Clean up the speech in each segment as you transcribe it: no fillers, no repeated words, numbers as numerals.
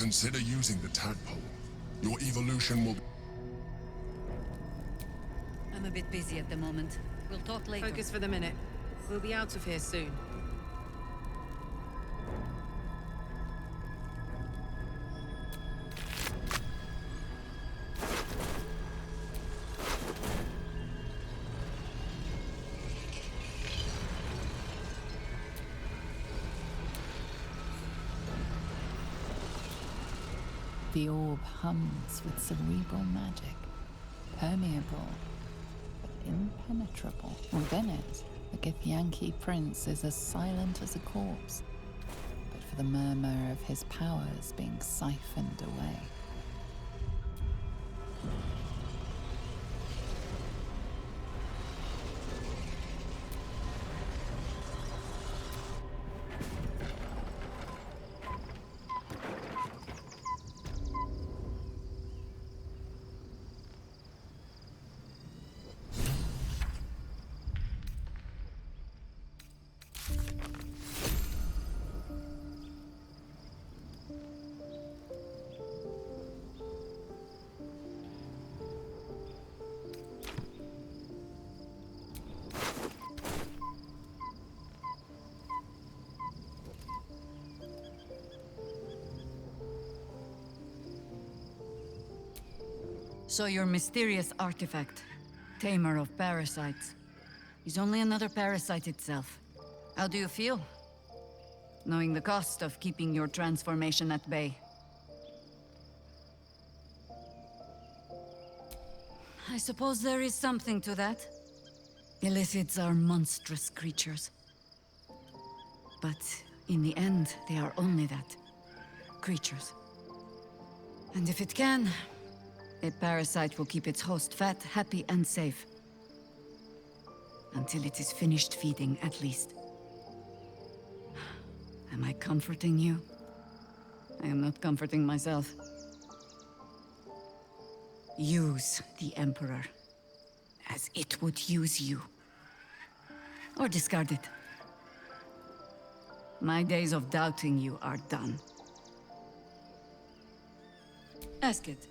Consider using the tadpole. Your evolution will... I'm a bit busy at the moment. We'll talk later. Focus for the minute. We'll be out of here soon. The orb hums with cerebral magic, permeable, but impenetrable. Within it, the Githyanki prince is as silent as a corpse, but for the murmur of his powers being siphoned away. So your mysterious artifact, tamer of parasites, is only another parasite itself. How do you feel? Knowing the cost of keeping your transformation at bay. I suppose there is something to that. Illithids are monstrous creatures. But in the end, they are only that. Creatures. And if it can, a parasite will keep its host fat, happy, and safe. Until it is finished feeding, at least. Am I comforting you? I am not comforting myself. Use the Emperor as it would use you. Or discard it. My days of doubting you are done. Ask it.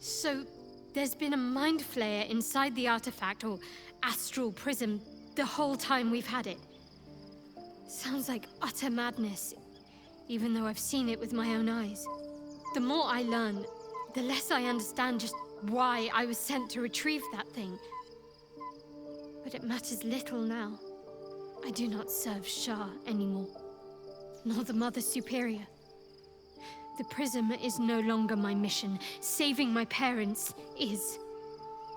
So, there's been a mind flayer inside the artifact, or astral prism, the whole time we've had it. Sounds like utter madness, even though I've seen it with my own eyes. The more I learn, the less I understand just why I was sent to retrieve that thing. But it matters little now. I do not serve Shah anymore, nor the Mother Superior. The prism is no longer my mission. Saving my parents is.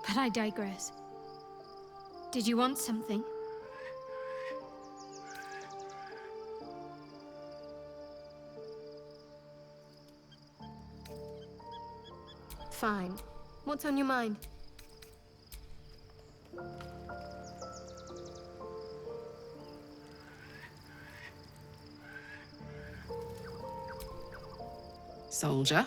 But I digress. Did you want something? Fine. What's on your mind? Soldier?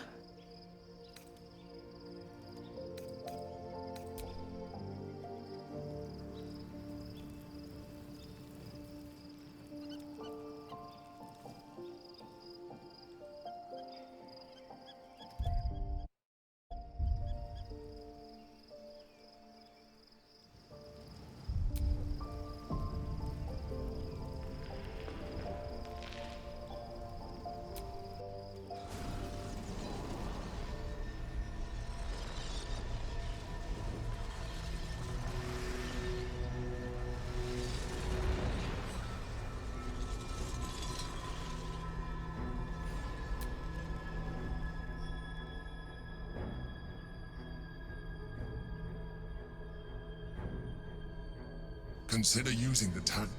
Consider using the tadpole.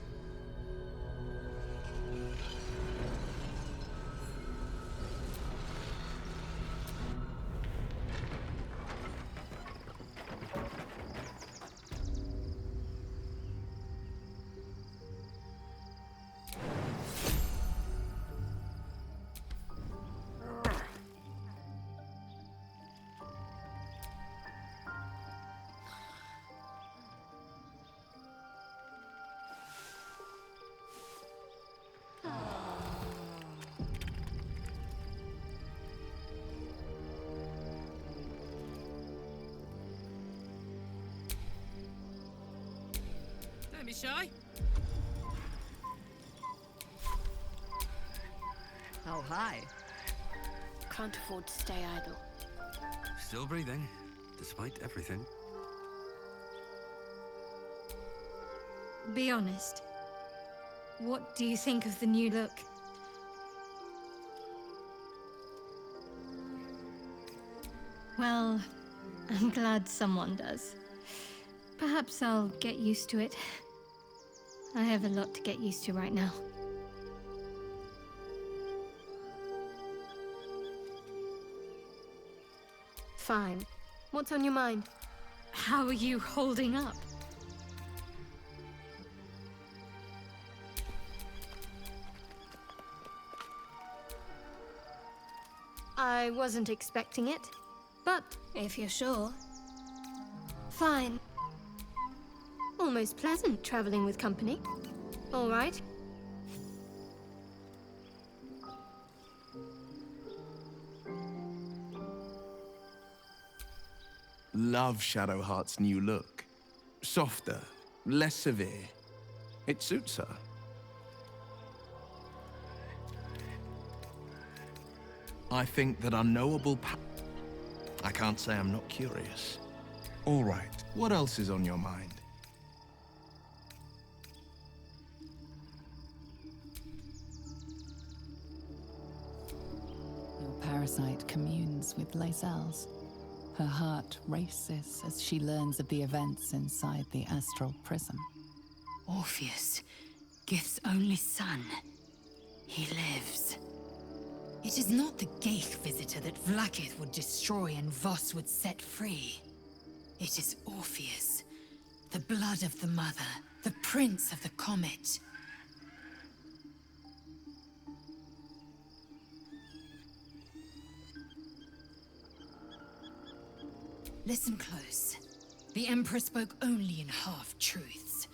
Don't be shy. Oh, hi. Can't afford to stay idle. Still breathing, despite everything. Be honest. What do you think of the new look? Well, I'm glad someone does. Perhaps I'll get used to it. I have a lot to get used to right now. Fine. What's on your mind? How are you holding up? I wasn't expecting it, but if you're sure. Fine. Almost pleasant traveling with company. All right. Love Shadowheart's new look. Softer, less severe. It suits her. I think that unknowable I can't say I'm not curious. All right, what else is on your mind? Your parasite communes with Lae'zel's. Her heart races as she learns of the events inside the astral prism. Orpheus, Gith's only son. He lives. It is not the Geich visitor that Vlaakith would destroy and Voss would set free. It is Orpheus, the blood of the mother, the prince of the comet. Listen close. The Emperor spoke only in half-truths.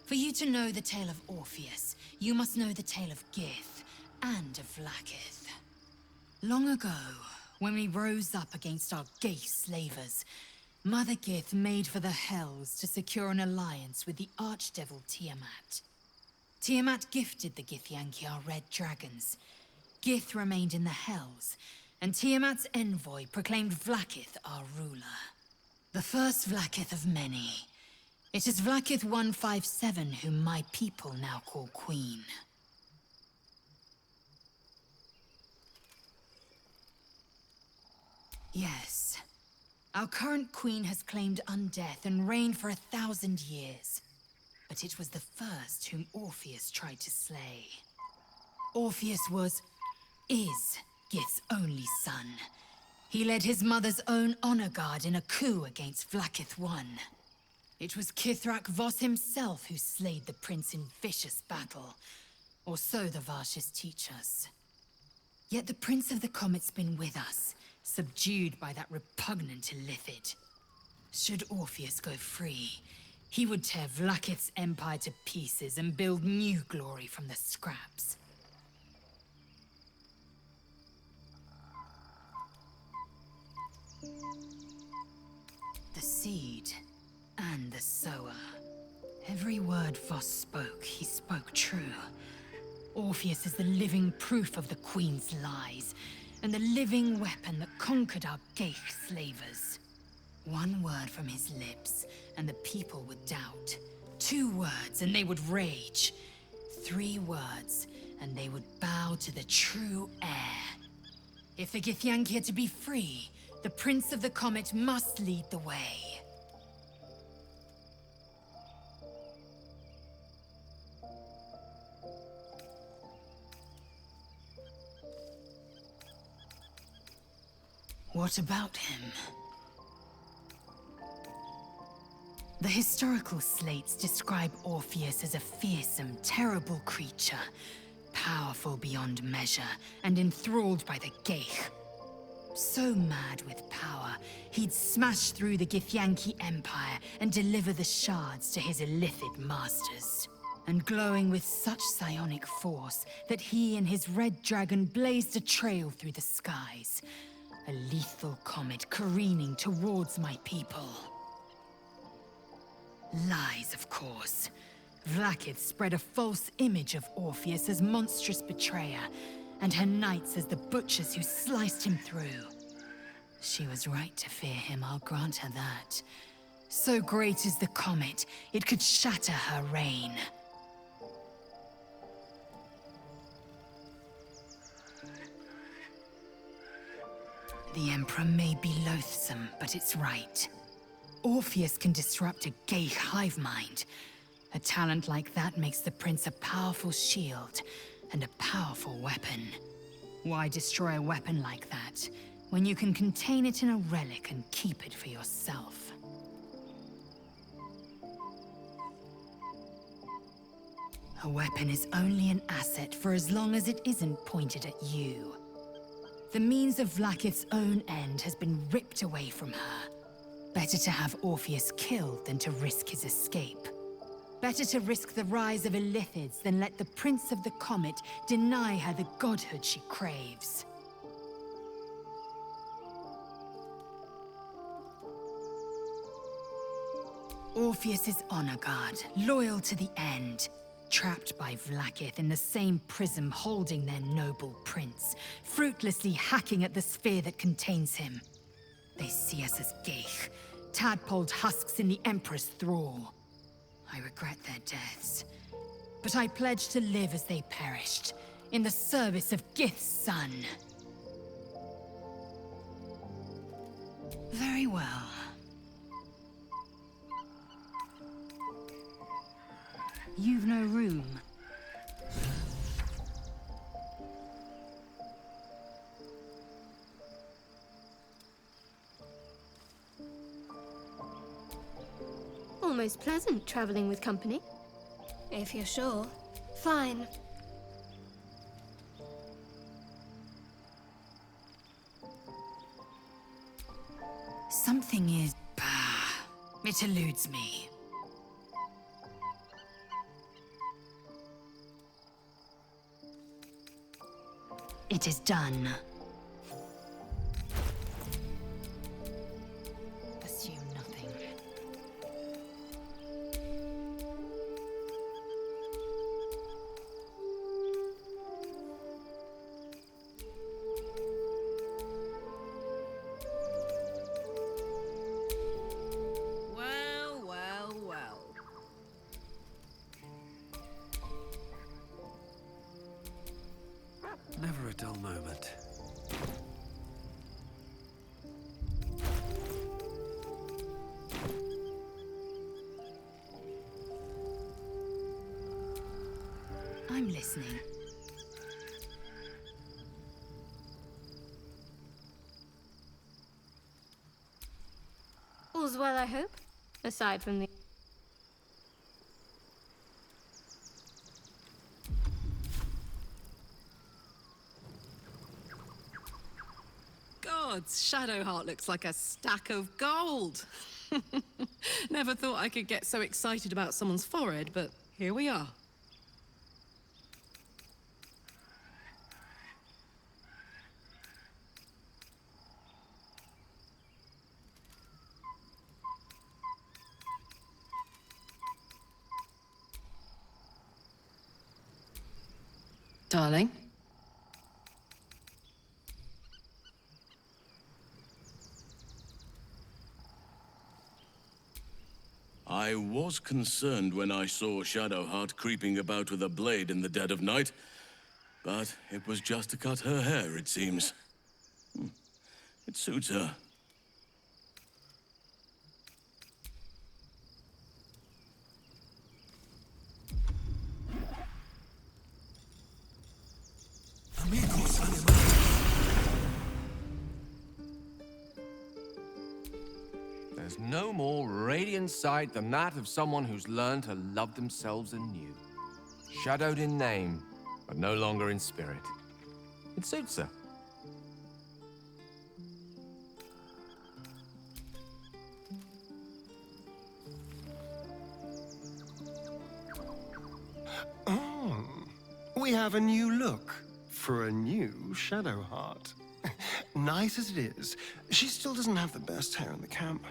For you to know the tale of Orpheus, you must know the tale of Gith and of Vlaakith. Long ago, when we rose up against our Geich slavers, Mother Gith made for the Hells to secure an alliance with the Archdevil Tiamat. Tiamat gifted the Githyanki our red dragons. Gith remained in the Hells, and Tiamat's envoy proclaimed Vlaakith our ruler. The first Vlaakith of many. It is Vlaakith 157 whom my people now call Queen. Yes. Our current queen has claimed undeath and reigned for 1,000 years. But it was the first whom Orpheus tried to slay. Orpheus is Gith's only son. He led his mother's own honor guard in a coup against Vlaakith I. It was Kithrak Voss himself who slayed the prince in vicious battle. Or so the Varshas teach us. Yet the Prince of the Comet's been with us, subdued by that repugnant Illithid. Should Orpheus go free, he would tear Vlaakith's empire to pieces and build new glory from the scraps. The seed and the sower. Every word Voss spoke, he spoke true. Orpheus is the living proof of the Queen's lies, and the living weapon that conquered our Geich slavers. One word from his lips, and the people would doubt. 2 words, and they would rage. 3 words, and they would bow to the true heir. If the Githyanki are to be free, the Prince of the Comet must lead the way. What about him? The historical slates describe Orpheus as a fearsome, terrible creature, powerful beyond measure, and enthralled by the Geich. So mad with power, he'd smash through the Githyanki Empire and deliver the shards to his Illithid masters. And glowing with such psionic force that he and his red dragon blazed a trail through the skies. A lethal comet careening towards my people. Lies, of course. Vlaakith spread a false image of Orpheus as monstrous betrayer, and her knights as the butchers who sliced him through. She was right to fear him, I'll grant her that. So great is the comet, it could shatter her reign. The Emperor may be loathsome, but it's right. Orpheus can disrupt a gay hive mind. A talent like that makes the Prince a powerful shield and a powerful weapon. Why destroy a weapon like that, when you can contain it in a relic and keep it for yourself? A weapon is only an asset for as long as it isn't pointed at you. The means of Vlaakith's own end has been ripped away from her. Better to have Orpheus killed than to risk his escape. Better to risk the rise of Illithids than let the Prince of the Comet deny her the godhood she craves. Orpheus is honor guard, loyal to the end. Trapped by Vlaakith in the same prism holding their noble prince, fruitlessly hacking at the sphere that contains him. They see us as geich, tadpoled husks in the Emperor's thrall. I regret their deaths, but I pledge to live as they perished, in the service of Gith's son. Very well. You've no room. Almost pleasant traveling with company. If you're sure. Fine. Something is... it eludes me. It is done. Assume nothing. Well, well, well. Never a dull moment. I'm listening. All's well, I hope. Aside from the... Gods, Shadowheart looks like a stack of gold. Never thought I could get so excited about someone's forehead, but here we are. Darling? I was concerned when I saw Shadowheart creeping about with a blade in the dead of night, but it was just to cut her hair, it seems. It suits her. There's no more radiant sight than that of someone who's learned to love themselves anew. Shadowed in name, but no longer in spirit. It suits her. Oh, we have a new look for a new Shadowheart. Nice as it is, she still doesn't have the best hair in the camp.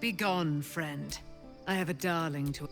Begone, friend. I have a darling to...